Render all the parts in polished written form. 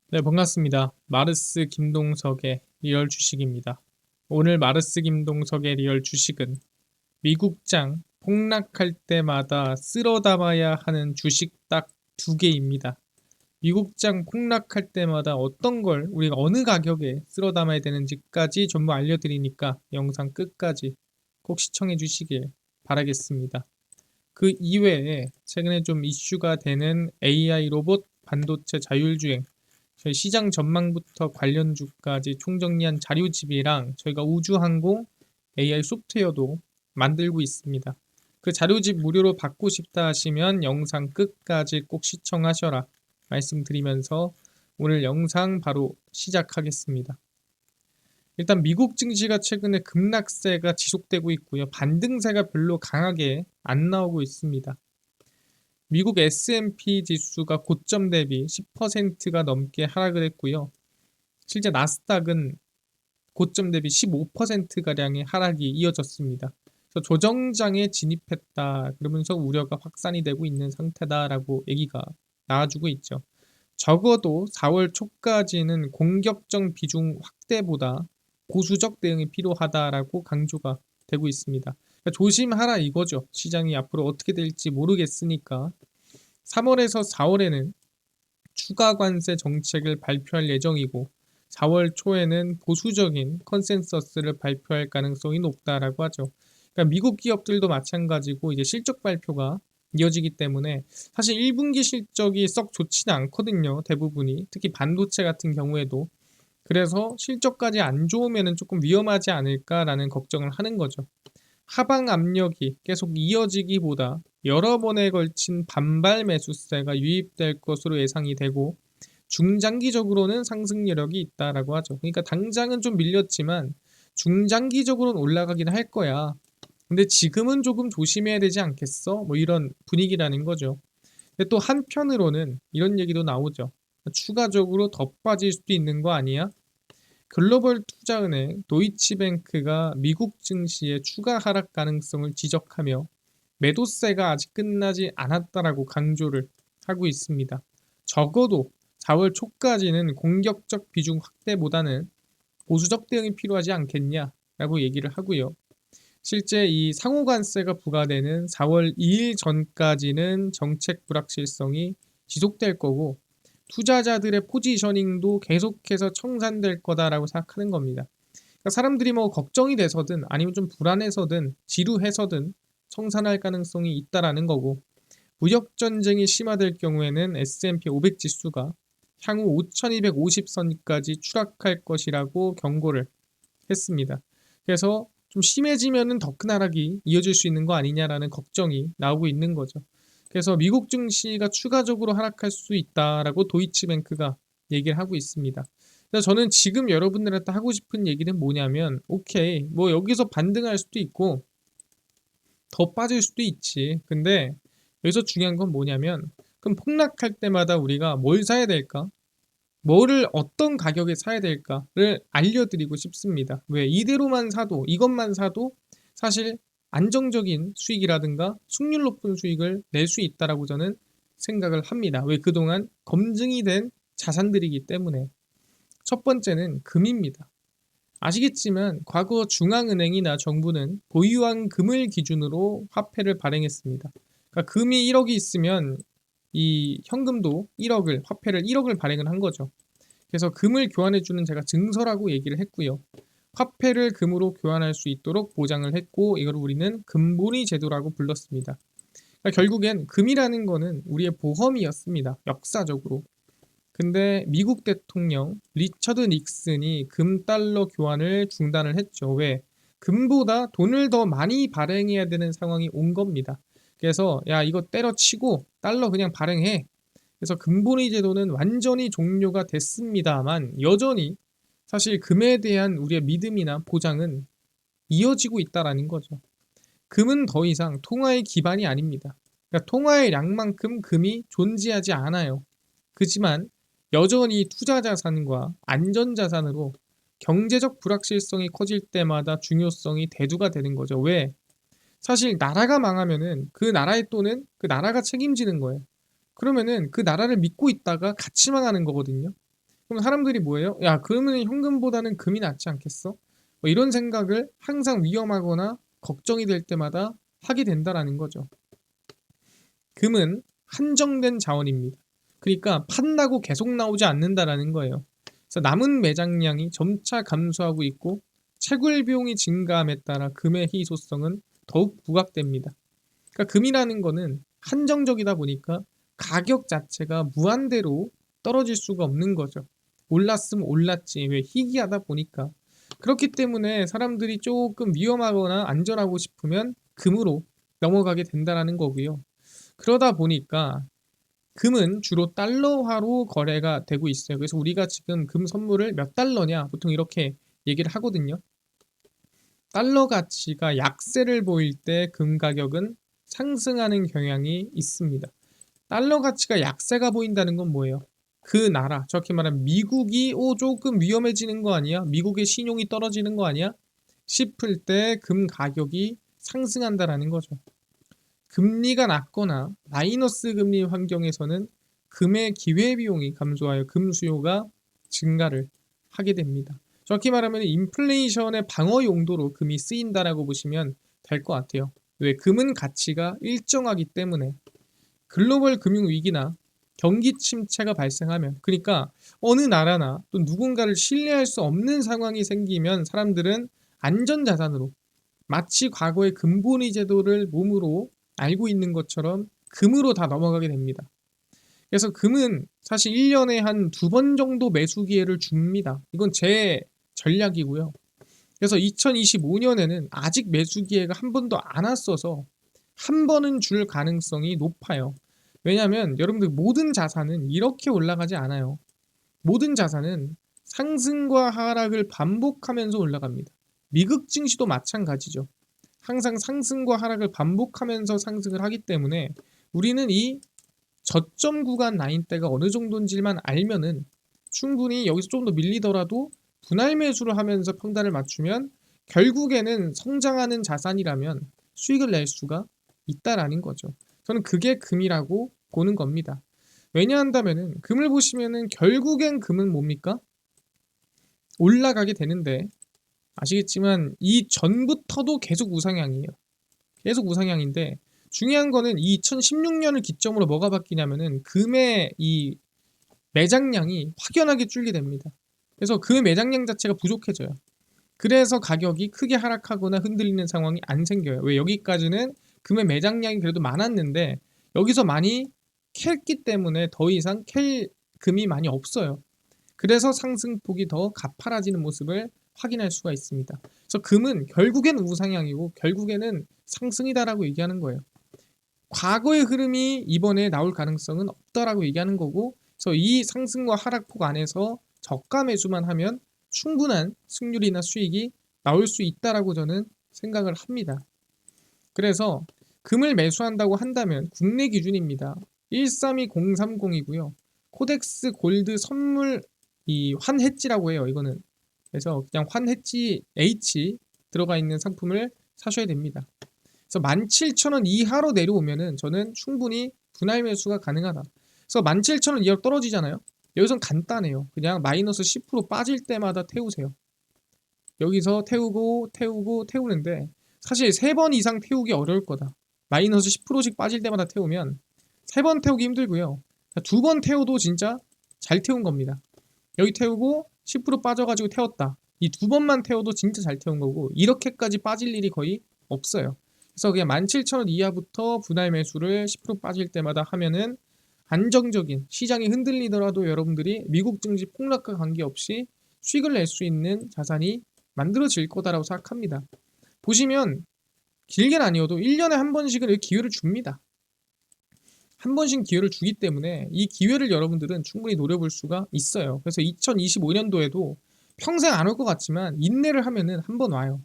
네, 반갑습니다. 마르스 김동석의 리얼 주식입니다. 오늘 마르스 김동석의 리얼 주식은 미국장 폭락할 때마다 쓸어 담아야 하는 주식 딱 두 개입니다. 미국장 폭락할 때마다 어떤 걸 우리가 어느 가격에 쓸어 담아야 되는지까지 전부 알려드리니까 영상 끝까지 꼭 시청해 주시길 바라겠습니다. 그 이외에 최근에 좀 이슈가 되는 AI 로봇, 반도체 자율주행, 저희 시장 전망부터 관련주까지 총정리한 자료집이랑 저희가 우주항공 AI 소프트웨어도 만들고 있습니다. 그 자료집 무료로 받고 싶다 하시면 영상 끝까지 꼭 시청하셔라 말씀드리면서 오늘 영상 바로 시작하겠습니다. 일단 미국 증시가 최근에 급락세가 지속되고 있고요. 반등세가 별로 강하게 안 나오고 있습니다. 미국 S&P 지수가 고점 대비 10%가 넘게 하락을 했고요. 실제 나스닥은 고점 대비 15%가량의 하락이 이어졌습니다. 그래서 조정장에 진입했다 그러면서 우려가 확산이 되고 있는 상태다라고 얘기가 나와주고 있죠. 적어도 4월 초까지는 공격적 비중 확대보다 보수적 대응이 필요하다라고 강조가 되고 있습니다. 그러니까 조심하라 이거죠. 시장이 앞으로 어떻게 될지 모르겠으니까 3월에서 4월에는 추가 관세 정책을 발표할 예정이고 4월 초에는 보수적인 컨센서스를 발표할 가능성이 높다라고 하죠. 그러니까 미국 기업들도 마찬가지고 이제 실적 발표가 이어지기 때문에 사실 1분기 실적이 썩 좋지는 않거든요. 대부분이. 특히 반도체 같은 경우에도. 그래서 실적까지 안 좋으면 조금 위험하지 않을까라는 걱정을 하는 거죠. 하방 압력이 계속 이어지기보다 여러 번에 걸친 반발 매수세가 유입될 것으로 예상이 되고 중장기적으로는 상승 여력이 있다라고 하죠. 그러니까 당장은 좀 밀렸지만 중장기적으로는 올라가긴 할 거야. 근데 지금은 조금 조심해야 되지 않겠어? 뭐 이런 분위기라는 거죠. 근데 또 한편으로는 이런 얘기도 나오죠. 추가적으로 더 빠질 수도 있는 거 아니야? 글로벌 투자은행 도이치뱅크가 미국 증시의 추가 하락 가능성을 지적하며 매도세가 아직 끝나지 않았다라고 강조를 하고 있습니다. 적어도 4월 초까지는 공격적 비중 확대보다는 보수적 대응이 필요하지 않겠냐라고 얘기를 하고요. 실제 이 상호관세가 부과되는 4월 2일 전까지는 정책 불확실성이 지속될 거고 투자자들의 포지셔닝도 계속해서 청산될 거다라고 생각하는 겁니다. 그러니까 사람들이 뭐 걱정이 돼서든 아니면 좀 불안해서든 지루해서든 청산할 가능성이 있다라는 거고 무역 전쟁이 심화될 경우에는 S&P 500 지수가 향후 5250선까지 추락할 것이라고 경고를 했습니다. 그래서 좀 심해지면은 더 큰 하락이 이어질 수 있는 거 아니냐라는 걱정이 나오고 있는 거죠. 그래서 미국 증시가 추가적으로 하락할 수 있다라고 도이치뱅크가 얘기를 하고 있습니다. 그래서 저는 지금 여러분들한테 하고 싶은 얘기는 뭐냐면 오케이 뭐 여기서 반등할 수도 있고 더 빠질 수도 있지. 근데 여기서 중요한 건 뭐냐면 그럼 폭락할 때마다 우리가 뭘 사야 될까? 뭐를 어떤 가격에 사야 될까를 알려드리고 싶습니다. 왜 이대로만 사도 이것만 사도 사실 안정적인 수익이라든가 수익률 높은 수익을 낼 수 있다라고 저는 생각을 합니다. 왜 그동안 검증이 된 자산들이기 때문에 첫 번째는 금입니다. 아시겠지만 과거 중앙은행이나 정부는 보유한 금을 기준으로 화폐를 발행했습니다. 그러니까 금이 1억이 있으면 이 현금도 1억을 화폐를 1억을 발행을 한 거죠. 그래서 금을 교환해주는 제가 증서라고 얘기를 했고요. 화폐를 금으로 교환할 수 있도록 보장을 했고 이걸 우리는 금본위 제도라고 불렀습니다. 그러니까 결국엔 금이라는 거는 우리의 보험이었습니다. 역사적으로. 근데 미국 대통령 리처드 닉슨이 금 달러 교환을 중단을 했죠. 왜? 금보다 돈을 더 많이 발행해야 되는 상황이 온 겁니다. 그래서 야 이거 때려치고 달러 그냥 발행해. 그래서 금본위 제도는 완전히 종료가 됐습니다만 여전히 사실 금에 대한 우리의 믿음이나 보장은 이어지고 있다라는 거죠. 금은 더 이상 통화의 기반이 아닙니다. 그러니까 통화의 양만큼 금이 존재하지 않아요. 그지만 여전히 투자 자산과 안전 자산으로 경제적 불확실성이 커질 때마다 중요성이 대두가 되는 거죠. 왜? 사실 나라가 망하면은 그 나라의 돈은 그 나라가 책임지는 거예요. 그러면은 그 나라를 믿고 있다가 같이 망하는 거거든요. 그럼 사람들이 뭐예요? 야, 그러면 현금보다는 금이 낫지 않겠어? 뭐 이런 생각을 항상 위험하거나 걱정이 될 때마다 하게 된다라는 거죠. 금은 한정된 자원입니다. 그러니까 판다고 계속 나오지 않는다라는 거예요. 그래서 남은 매장량이 점차 감소하고 있고 채굴 비용이 증가함에 따라 금의 희소성은 더욱 부각됩니다. 그러니까 금이라는 거는 한정적이다 보니까 가격 자체가 무한대로 떨어질 수가 없는 거죠. 올랐으면 올랐지. 왜 희귀하다 보니까. 그렇기 때문에 사람들이 조금 위험하거나 안전하고 싶으면 금으로 넘어가게 된다라는 거고요. 그러다 보니까 금은 주로 달러화로 거래가 되고 있어요. 그래서 우리가 지금 금 선물을 몇 달러냐 보통 이렇게 얘기를 하거든요. 달러 가치가 약세를 보일 때 금 가격은 상승하는 경향이 있습니다. 달러 가치가 약세가 보인다는 건 뭐예요? 그 나라, 정확히 말하면 미국이 조금 위험해지는 거 아니야? 미국의 신용이 떨어지는 거 아니야? 싶을 때 금 가격이 상승한다라는 거죠. 금리가 낮거나 마이너스 금리 환경에서는 금의 기회비용이 감소하여 금 수요가 증가를 하게 됩니다. 정확히 말하면 인플레이션의 방어 용도로 금이 쓰인다라고 보시면 될 것 같아요. 왜? 금은 가치가 일정하기 때문에 글로벌 금융 위기나 경기 침체가 발생하면, 그러니까 어느 나라나 또 누군가를 신뢰할 수 없는 상황이 생기면 사람들은 안전자산으로, 마치 과거의 금본위 제도를 몸으로 알고 있는 것처럼 금으로 다 넘어가게 됩니다. 그래서 금은 사실 1년에 한 2번 정도 매수 기회를 줍니다. 이건 제 전략이고요. 그래서 2025년에는 아직 매수 기회가 한 번도 안 왔어서 한 번은 줄 가능성이 높아요. 왜냐하면 여러분들 모든 자산은 이렇게 올라가지 않아요. 모든 자산은 상승과 하락을 반복하면서 올라갑니다. 미국 증시도 마찬가지죠. 항상 상승과 하락을 반복하면서 상승을 하기 때문에 우리는 이 저점 구간 라인대가 어느 정도인지만 알면은 충분히 여기서 좀 더 밀리더라도 분할 매수를 하면서 평단을 맞추면 결국에는 성장하는 자산이라면 수익을 낼 수가 있다라는 거죠. 저는 그게 금이라고 보는 겁니다. 왜냐한다면은 금을 보시면은 결국엔 금은 뭡니까? 올라가게 되는데 아시겠지만 이 전부터도 계속 우상향이에요. 계속 우상향인데 중요한 거는 2016년을 기점으로 뭐가 바뀌냐면은 금의 이 매장량이 확연하게 줄게 됩니다. 그래서 그 매장량 자체가 부족해져요. 그래서 가격이 크게 하락하거나 흔들리는 상황이 안 생겨요. 왜? 여기까지는 금의 매장량이 그래도 많았는데 여기서 많이 캤기 때문에 더 이상 캘 금이 많이 없어요. 그래서 상승폭이 더 가파라지는 모습을 확인할 수가 있습니다. 그래서 금은 결국엔 우상향이고 결국에는 상승이다라고 얘기하는 거예요. 과거의 흐름이 이번에 나올 가능성은 없다라고 얘기하는 거고, 그래서 이 상승과 하락폭 안에서 저가 매수만 하면 충분한 승률이나 수익이 나올 수 있다라고 저는 생각을 합니다. 그래서 금을 매수한다고 한다면 국내 기준입니다. 132030이고요. 코덱스 골드 선물 이 환해지라고 해요. 이거는. 그래서 그냥 환해지 H 들어가 있는 상품을 사셔야 됩니다. 그래서 17,000원 이하로 내려오면은 저는 충분히 분할 매수가 가능하다. 그래서 17,000원 이하로 떨어지잖아요. 여기선 간단해요. 그냥 마이너스 10% 빠질 때마다 태우세요. 여기서 태우고 태우고 태우는데 사실 3번 이상 태우기 어려울 거다. 마이너스 10%씩 빠질 때마다 태우면 3번 태우기 힘들고요. 2번 태워도 진짜 잘 태운 겁니다. 여기 태우고 10% 빠져가지고 태웠다. 이 2번만 태워도 진짜 잘 태운 거고 이렇게까지 빠질 일이 거의 없어요. 그래서 그냥 17,000원 이하부터 분할 매수를 10% 빠질 때마다 하면은 안정적인, 시장이 흔들리더라도 여러분들이 미국 증시 폭락과 관계없이 수익을 낼 수 있는 자산이 만들어질 거다라고 생각합니다. 보시면 길게는 아니어도 1년에 한 번씩은 이렇게 기회를 줍니다. 한 번씩 기회를 주기 때문에 이 기회를 여러분들은 충분히 노려볼 수가 있어요. 그래서 2025년도에도 평생 안 올 것 같지만 인내를 하면은 한 번 와요.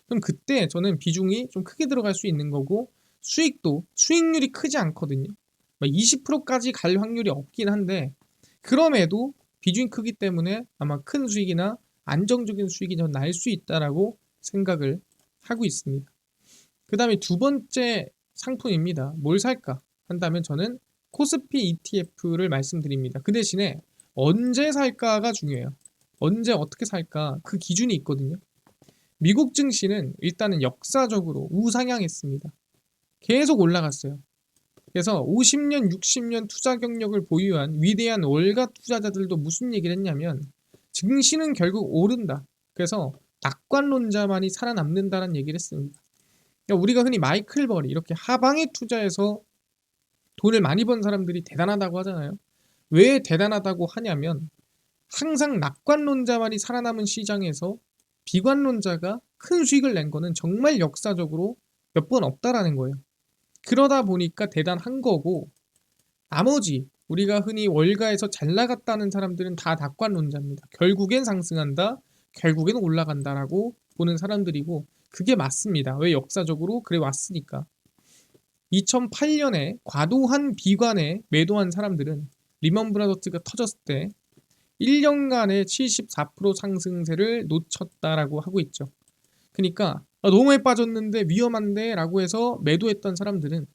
그럼 그때 저는 비중이 좀 크게 들어갈 수 있는 거고 수익도 수익률이 크지 않거든요. 20%까지 갈 확률이 없긴 한데 그럼에도 비중이 크기 때문에 아마 큰 수익이나 안정적인 수익이 전 날 수 있다라고 생각을 하고 있습니다. 그 다음에 두 번째 상품입니다. 뭘 살까 한다면 저는 코스피 ETF를 말씀드립니다. 그 대신에 언제 살까가 중요해요. 언제 어떻게 살까 그 기준이 있거든요. 미국 증시는 일단은 역사적으로 우상향했습니다. 계속 올라갔어요. 그래서 50년, 60년 투자 경력을 보유한 위대한 월가 투자자들도 무슨 얘기를 했냐면 증시는 결국 오른다. 그래서 낙관론자만이 살아남는다는 얘기를 했습니다. 그러니까 우리가 흔히 마이클 버리 이렇게 하방에 투자해서 돈을 많이 번 사람들이 대단하다고 하잖아요. 왜 대단하다고 하냐면 항상 낙관론자만이 살아남은 시장에서 비관론자가 큰 수익을 낸 거는 정말 역사적으로 몇 번 없다라는 거예요. 그러다 보니까 대단한 거고 나머지 우리가 흔히 월가에서 잘 나갔다는 사람들은 다 낙관론자입니다. 결국엔 상승한다, 결국엔 올라간다라고 보는 사람들이고 그게 맞습니다. 왜 역사적으로 그래 왔으니까. 2008년에 과도한 비관에 매도한 사람들은 리먼 브라더스가 터졌을 때 1년간의 74% 상승세를 놓쳤다라고 하고 있죠. 그러니까 너무 많이 빠졌는데 위험한데 라고 해서 매도했던 사람들은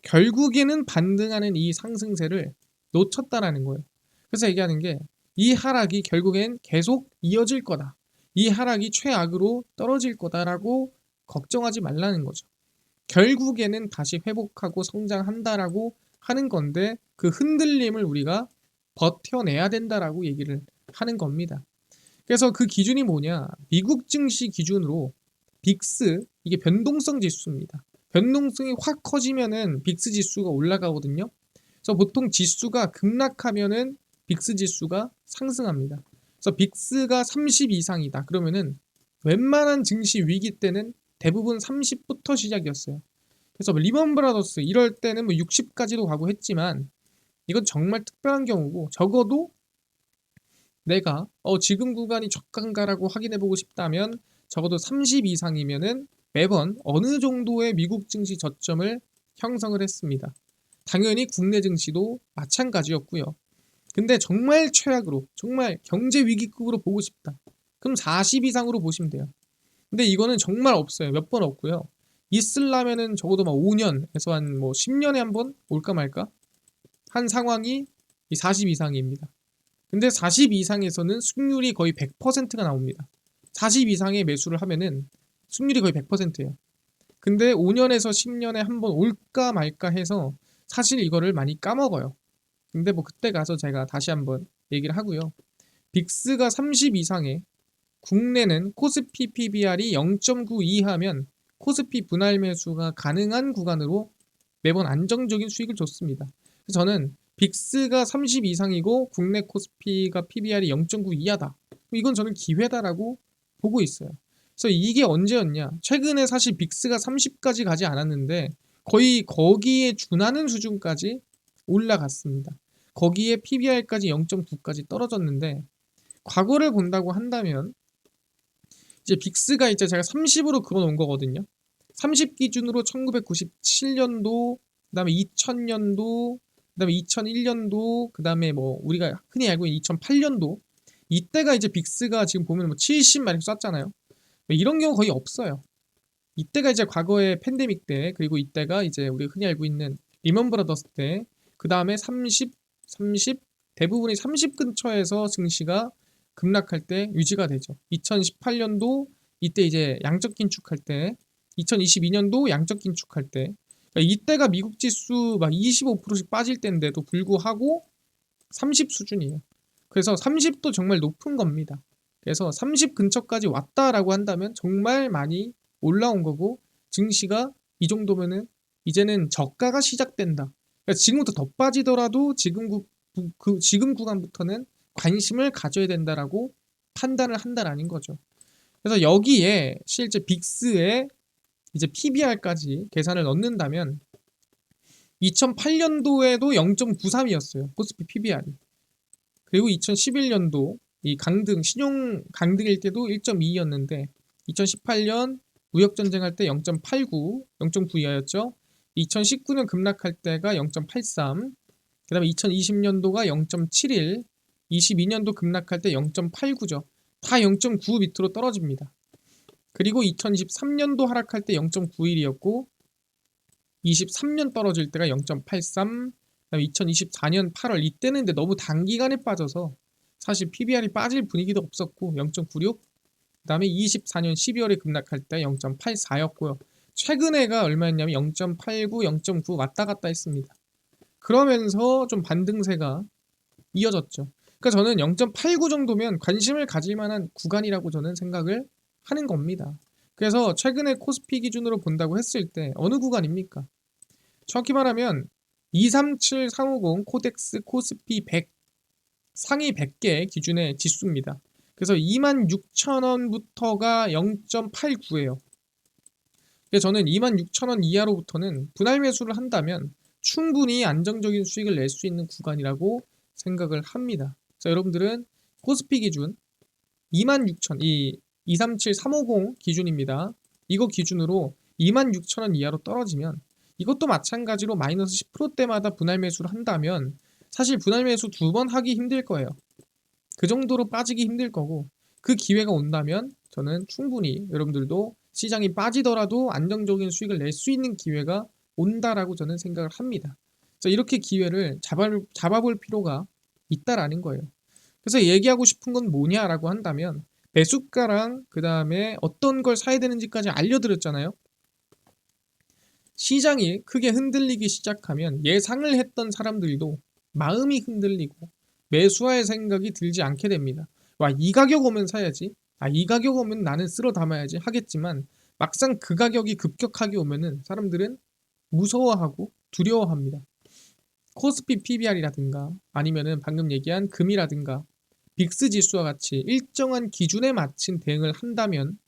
결국에는 반등하는 이 상승세를 놓쳤다라는 거예요. 그래서 얘기하는 게 이 하락이 결국엔 계속 이어질 거다. 이 하락이 최악으로 떨어질 거다라고 걱정하지 말라는 거죠. 결국에는 다시 회복하고 성장한다라고 하는 건데 그 흔들림을 우리가 버텨내야 된다라고 얘기를 하는 겁니다. 그래서 그 기준이 뭐냐? 미국 증시 기준으로 빅스 이게 변동성 지수입니다. 변동성이 확 커지면은 빅스 지수가 올라가거든요. 그래서 보통 지수가 급락하면은 빅스 지수가 상승합니다. 그래서 빅스가 30 이상이다. 그러면은 웬만한 증시 위기 때는 대부분 30부터 시작이었어요. 그래서 리먼 브라더스 이럴 때는 뭐 60까지도 가고 했지만 이건 정말 특별한 경우고 적어도 내가 지금 구간이 저가인가라고 확인해 보고 싶다면 적어도 30 이상이면은 매번 어느 정도의 미국 증시 저점을 형성을 했습니다. 당연히 국내 증시도 마찬가지였고요. 근데 정말 최악으로 정말 경제 위기급으로 보고 싶다. 그럼 40 이상으로 보시면 돼요. 근데 이거는 정말 없어요. 몇 번 없고요. 있으려면은 적어도 막 5년에서 한 뭐 10년에 한 번 올까 말까 한 상황이 40 이상입니다. 근데 40 이상에서는 승률이 거의 100%가 나옵니다. 40 이상의 매수를 하면은 승률이 거의 100%예요. 근데 5년에서 10년에 한 번 올까 말까 해서 사실 이거를 많이 까먹어요. 근데 뭐 그때 가서 제가 다시 한번 얘기를 하고요. 빅스가 30 이상에 국내는 코스피 PBR이 0.9 이하면 코스피 분할 매수가 가능한 구간으로 매번 안정적인 수익을 줬습니다. 그래서 저는 빅스가 30 이상이고 국내 코스피가 PBR이 0.9 이하다. 이건 저는 기회다라고 보고 있어요. 그래서 이게 언제였냐? 최근에 사실 빅스가 30까지 가지 않았는데 거의 거기에 준하는 수준까지 올라갔습니다. 거기에 PBR까지 0.9까지 떨어졌는데 과거를 본다고 한다면 이제 빅스가 이제 제가 30으로 그어놓은 거거든요. 30 기준으로 1997년도, 그다음에 2000년도, 그다음에 2001년도, 그다음에 뭐 우리가 흔히 알고 있는 2008년도 이때가 이제 빅스가 지금 보면 뭐 70막 이렇게 쐈잖아요. 이런 경우 거의 없어요. 이때가 이제 과거의 팬데믹 때, 그리고 이때가 이제 우리가 흔히 알고 있는 리먼 브라더스 때, 그 다음에 30, 대부분이 30 근처에서 증시가 급락할 때 유지가 되죠. 2018년도 이때 이제 양적 긴축할 때, 2022년도 양적 긴축할 때, 그러니까 이때가 미국 지수 막 25%씩 빠질 때인데도 불구하고 30 수준이에요. 그래서 30도 정말 높은 겁니다. 그래서 30 근처까지 왔다라고 한다면 정말 많이 올라온 거고 증시가 이 정도면은 이제는 저가가 시작된다. 그러니까 지금부터 더 빠지더라도 지금 구간부터는 관심을 가져야 된다라고 판단을 한다라는 거죠. 그래서 여기에 실제 빅스의 이제 PBR까지 계산을 넣는다면 2008년도에도 0.93이었어요. 코스피 PBR이. 그리고 2011년도 이 신용 강등일 때도 1.2였는데 2018년 무역전쟁 할 때 0.89, 0.9 이하였죠. 2019년 급락할 때가 0.83, 그 다음에 2020년도가 0.71, 22년도 급락할 때 0.89죠. 다 0.9 밑으로 떨어집니다. 그리고 2023년도 하락할 때 0.91이었고 23년 떨어질 때가 0.83, 그다음에 2024년 8월 이때는 근데 너무 단기간에 빠져서 사실 PBR이 빠질 분위기도 없었고 0.96, 그 다음에 24년 12월에 급락할 때 0.84였고요. 최근에가 얼마였냐면 0.89, 0.9 왔다 갔다 했습니다. 그러면서 좀 반등세가 이어졌죠. 그러니까 저는 0.89 정도면 관심을 가질 만한 구간이라고 저는 생각을 하는 겁니다. 그래서 최근에 코스피 기준으로 본다고 했을 때 어느 구간입니까? 정확히 말하면 237, 350 코덱스 코스피 100 상위 100개 기준의 지수입니다. 그래서 26,000원부터가 0.89예요. 그래서 저는 26,000원 이하로부터는 분할 매수를 한다면 충분히 안정적인 수익을 낼 수 있는 구간이라고 생각을 합니다. 자, 여러분들은 코스피 기준 26,000, 이 237, 350 기준입니다. 이거 기준으로 26,000원 이하로 떨어지면 이것도 마찬가지로 마이너스 10%대마다 분할 매수를 한다면 사실 분할 매수 2번 하기 힘들 거예요. 그 정도로 빠지기 힘들 거고, 그 기회가 온다면 저는 충분히 여러분들도 시장이 빠지더라도 안정적인 수익을 낼 수 있는 기회가 온다라고 저는 생각을 합니다. 그래서 이렇게 기회를 잡아볼 필요가 있다라는 거예요. 그래서 얘기하고 싶은 건 뭐냐라고 한다면 매수가랑 그 다음에 어떤 걸 사야 되는지까지 알려드렸잖아요. 시장이 크게 흔들리기 시작하면 예상을 했던 사람들도 마음이 흔들리고 매수할 생각이 들지 않게 됩니다. 와, 이 가격 오면 사야지. 아, 이 가격 오면 나는 쓸어 담아야지 하겠지만 막상 그 가격이 급격하게 오면은 사람들은 무서워하고 두려워합니다. 코스피 PBR이라든가 아니면은 방금 얘기한 금이라든가 빅스 지수와 같이 일정한 기준에 맞춘 대응을 한다면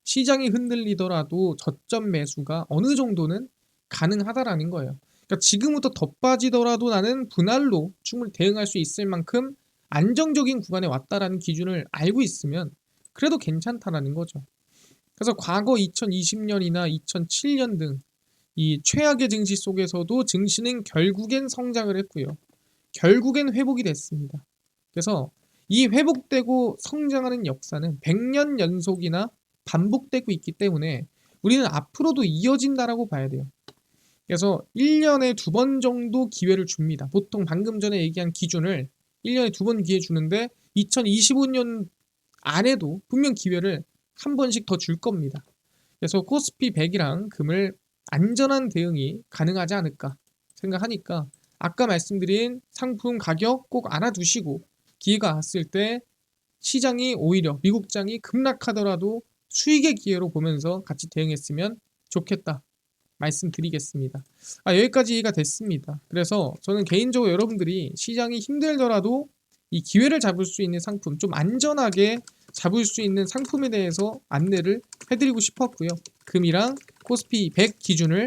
시장이 흔들리더라도 저점 매수가 어느 정도는 가능하다라는 거예요. 그러니까 지금부터 더 빠지더라도 나는 분할로 충분히 대응할 수 있을 만큼 안정적인 구간에 왔다라는 기준을 알고 있으면 그래도 괜찮다라는 거죠. 그래서 과거 2020년이나 2007년 등 이 최악의 증시 속에서도 증시는 결국엔 성장을 했고요. 결국엔 회복이 됐습니다. 그래서 이 회복되고 성장하는 역사는 100년 연속이나 반복되고 있기 때문에 우리는 앞으로도 이어진다라고 봐야 돼요. 그래서 1년에 2번 정도 기회를 줍니다. 보통 방금 전에 얘기한 기준을 1년에 2번 기회 주는데 2025년 안에도 분명 기회를 한 번씩 더 줄 겁니다. 그래서 코스피 100이랑 금을 안전한 대응이 가능하지 않을까 생각하니까 아까 말씀드린 상품 가격 꼭 알아두시고 기회가 왔을 때 시장이 오히려 미국장이 급락하더라도 수익의 기회로 보면서 같이 대응했으면 좋겠다 말씀드리겠습니다. 여기까지 이해가 됐습니다. 그래서 저는 개인적으로 여러분들이 시장이 힘들더라도 이 기회를 잡을 수 있는 상품, 좀 안전하게 잡을 수 있는 상품에 대해서 안내를 해드리고 싶었고요. 금이랑 코스피 100 기준을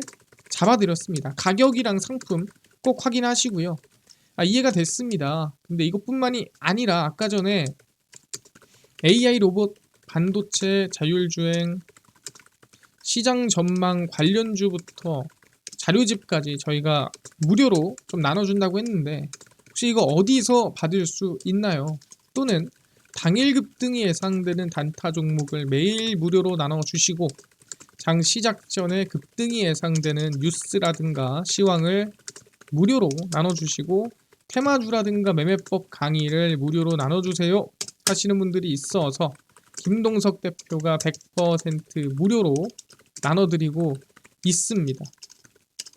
잡아드렸습니다. 가격이랑 상품 꼭 확인하시고요. 이해가 됐습니다. 근데 이것뿐만이 아니라 아까 전에 AI 로봇, 반도체, 자율주행, 시장 전망 관련주부터 자료집까지 저희가 무료로 좀 나눠준다고 했는데 혹시 이거 어디서 받을 수 있나요? 또는 당일 급등이 예상되는 단타 종목을 매일 무료로 나눠주시고 장 시작 전에 급등이 예상되는 뉴스라든가 시황을 무료로 나눠주시고 테마주라든가 매매법 강의를 무료로 나눠주세요 하시는 분들이 있어서 김동석 대표가 100% 무료로 나눠드리고 있습니다.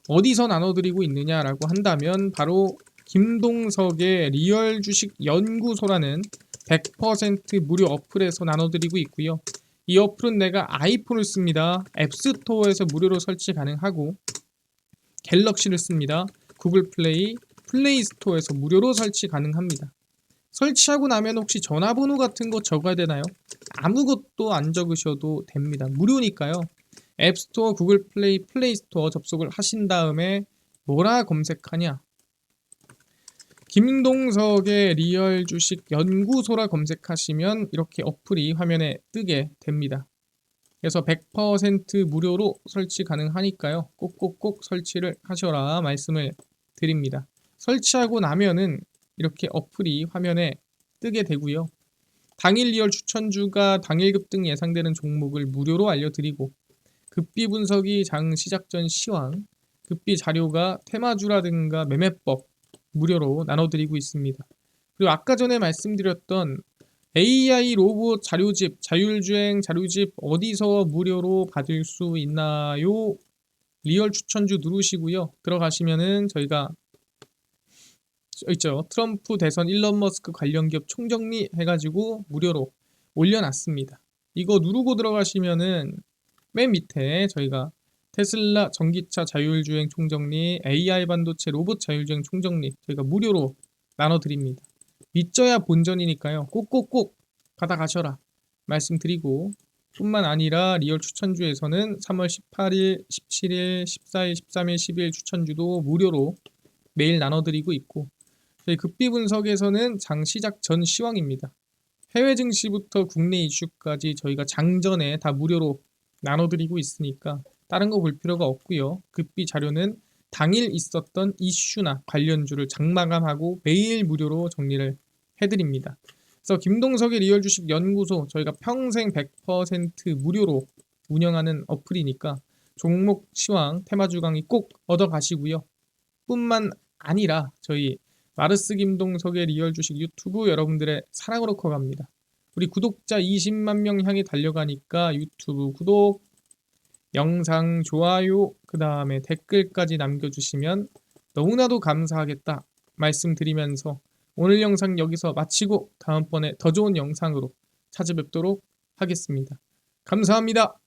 어디서 나눠드리고 있느냐라고 한다면 바로 김동석의 리얼 주식 연구소라는 100% 무료 어플에서 나눠드리고 있고요. 이 어플은 내가 아이폰을 씁니다. 앱스토어에서 무료로 설치 가능하고 갤럭시를 씁니다. 구글 플레이, 플레이 스토어에서 무료로 설치 가능합니다. 설치하고 나면 혹시 전화번호 같은 거 적어야 되나요? 아무것도 안 적으셔도 됩니다. 무료니까요. 앱스토어, 구글 플레이, 플레이 스토어 접속을 하신 다음에 뭐라 검색하냐? 김동석의 리얼 주식 연구소라 검색하시면 이렇게 어플이 화면에 뜨게 됩니다. 그래서 100% 무료로 설치 가능하니까요. 꼭꼭꼭 설치를 하셔라 말씀을 드립니다. 설치하고 나면은 이렇게 어플이 화면에 뜨게 되고요. 당일 리얼 추천주가 당일 급등 예상되는 종목을 무료로 알려드리고 급비 분석이 장 시작 전 시황, 급비 자료가 테마주라든가 매매법 무료로 나눠드리고 있습니다. 그리고 아까 전에 말씀드렸던 AI 로봇 자료집, 자율주행 자료집 어디서 무료로 받을 수 있나요? 리얼 추천주 누르시고요. 들어가시면은 저희가 있죠. 트럼프 대선 일론 머스크 관련 기업 총정리 해가지고 무료로 올려놨습니다. 이거 누르고 들어가시면은 맨 밑에 저희가 테슬라 전기차 자율주행 총정리, AI 반도체 로봇 자율주행 총정리 저희가 무료로 나눠드립니다. 믿져야 본전이니까요. 꼭꼭꼭 받아가셔라 말씀드리고, 뿐만 아니라 리얼 추천주에서는 3월 18일, 17일, 14일, 13일, 10일 추천주도 무료로 매일 나눠드리고 있고, 저희 급비 분석에서는 장 시작 전 시황입니다. 해외 증시부터 국내 이슈까지 저희가 장전에 다 무료로 나눠드리고 있으니까 다른 거 볼 필요가 없고요. 급비 자료는 당일 있었던 이슈나 관련주를 장마감하고 매일 무료로 정리를 해드립니다. 그래서 김동석의 리얼 주식 연구소 저희가 평생 100% 무료로 운영하는 어플이니까 종목 시황 테마주 강의 꼭 얻어 가시고요. 뿐만 아니라 저희 마르스 김동석의 리얼 주식 유튜브 여러분들의 사랑으로 커갑니다. 우리 구독자 20만 명 향해 달려가니까 유튜브 구독, 영상 좋아요, 그 다음에 댓글까지 남겨주시면 너무나도 감사하겠다 말씀드리면서 오늘 영상 여기서 마치고 다음번에 더 좋은 영상으로 찾아뵙도록 하겠습니다. 감사합니다.